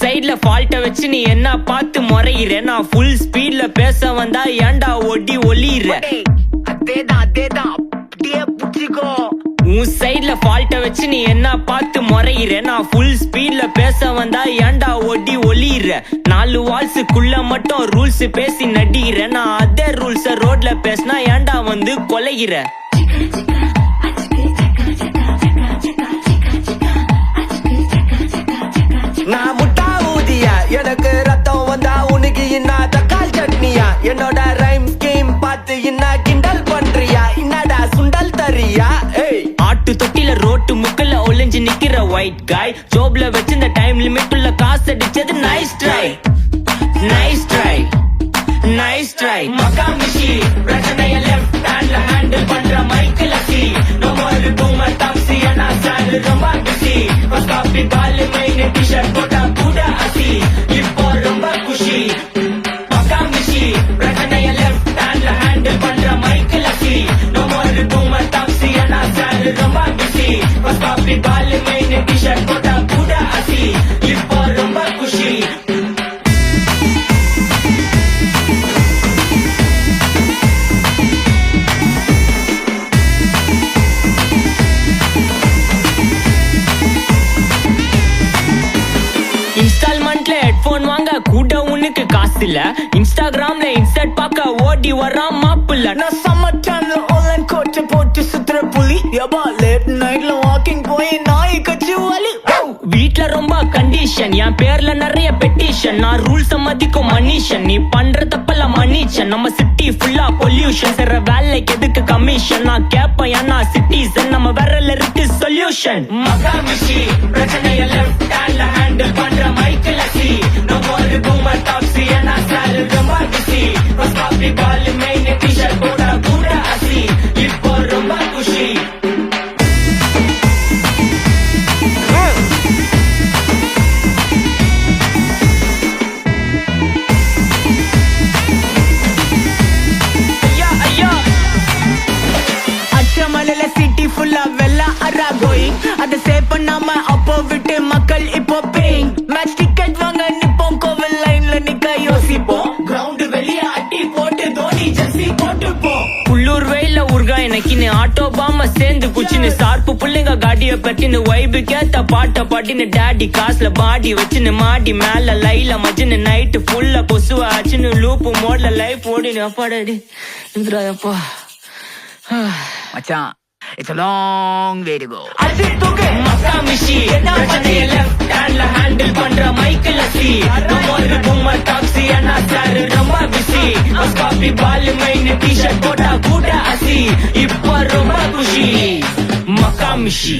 சைட்ல ஃபால்ட்ட வச்சு நீ என்ன பார்த்து முறையிற, நான் ஃபுல் ஸ்பீட்ல பேச வந்தா ஏன்டா ஒடி ஒளியிற. உன் சைட்ல ஃபால்ட்ட வச்சு நீ என்ன பார்த்து முறையிற, நான் ஃபுல் ஸ்பீட்ல பேச வந்தா ஏன்டா ஒடி ஒளியிற. 4 வால்ஸுக்குள்ள மட்டும் ரூல்ஸ் பேசி நடிகிற, நான் அதே ரூல்ஸ ரோட்ல பேசினா ஏன்டா வந்து கொலைகிற. நான் முட்டா ஊதியா, எனக்கு ரத்தம் வந்தா உனக்கு என்ன தக்காளி சட்னியா. என்னோட ரைம் ஸ்கீம் பார்த்து என்ன கிண்டல் பண்றியா, என்னடா சுண்டல் தரியா. ஆட்டு தொட்டில ரோட்டு முக்கல்ல ஒளிஞ்சு நிக்கிற ஒயிட் காய், ஜோப்ல வச்சிருந்த டைம் லிமிட் உள்ள காசு அடிச்சது nice try, nice try, nice try. மகாமிஷி பிரச்சனைய லெஃப்ட் ஹேண்ட்ல ஹேண்டில் பண்ற Michael Hussey, no more boomer taxi அண்ணா சாண்ட் ரொம்ப பிஸி. ஃபர்ஸ்ட் காப்பி பால் மெயின் டி-ஷர்ட் போட்டா கூட அசி, இப்போ ரொம்ப குஷி. மகாமிஷி பிரச்சனைய லெஃப்ட் ஹேண்ட்ல ஹேண்டில் பண்ற Michael Hussey, no more boomer taxi அண்ணா சாண்ட் ரொம்ப பிஸி. ஃபர்ஸ்ட் காப்பி பால் மெயின் டி-ஷர்ட் போட்டா கூட அசி, இப்போ ரொம்ப குஷி. இன்ஸ்டால்மெண்ட்ல ஹெட்போன் வாங்க கூட உனக்கு காசு இல்ல, இன்ஸ்டாகிராம்ல இன்ஸ்டர்ட் பார்க்க ஓடி வரான் மாப்பிள்ள. நான் சம்மர் டைம்ல ஆன்லைன் கோட்டை போட்டு சுத்துற புலி, யபா லேட் நைட்ல வாக்கிங் போய் நாய் கச்சி வலி. வீட்ல ரொம்ப கண்டிஷன், என் பேர்ல நிறைய பெட்டிஷன், நான் ரூல்ஸ் மதிக்கும் மனுஷன், நீ பண்ற தப்பெல்லாம் மன்னிச்சன். நம்ம சிட்டி ஃபுல்லா பொல்யூஷன், செய்ற வேலைக்கு எதுக்கு கமிஷன், நான் கேப்பேன் ஏன்னா சிட்டிசன், நம்ம விரல்ல இருக்கு சொல்யூஷன். மகாமிஷி பிரச்சனைய லெஃப்ட் ஹேண்ட்ல ஹேண்டில் பண்ற Michael Hussey, no more boomer taxi அண்ணா சாண்ட் ரொம்ப பிஸி. ஃபர்ஸ்ட் காப்பி பால் மெயின் டி-ஷர்ட் போட்டா கூட அசி, இப்போ ரொம்ப குஷி. அச்சமலையில சிட்டி ஃபுல்லா வெள்ளம் அரா கோயிங், அதை சேவ் பண்ணாம அப்போ விட்டு மக்கள் இப்போ பேயிங். மேட்ச் டிக்கெட் வாங்க நிப்போம், கோவில் லைன்ல நிக்க யோசிப்போம், கிரவுண்ட் வெளிய அட்டி போட்டு தோனி ஜெர்சி போட்டு போ. உள்ளூர் வெயில உருகா எனக்குன்னு ஆட்டோ பாம சேர்ந்து குச்சின்னு, சார்பு புள்ளைங்க காடிய பத்தின்னு, வைபு கேத்த பாட்ட பாட்டின்னு, டாடி காசுல பாடி வச்சுன்னு, மாடி மேல லைல மஜின்னு, நைட்டு ஃபுல்லா கொசுவ ஆச்சுன்னு, லூப்பு மோட்ல லைஃப் ஓடினு. அப்பாடாடி இந்திராயப்பா மச்சான், it's a long way to go. மகாமிஷி பிரச்சனைய லெஃப்ட் ஹேண்ட்ல ஹேண்டில் பண்ற Michael Hussey, no more boomer taxi அண்ணா சாண்ட் ரொம்ப பிஸி. ஃபர்ஸ்ட் காப்பி பால் மெயின் டி-ஷர்ட் போட்டா கூட அசி, இப்போ ரொம்ப குஷி. மகாமிஷி.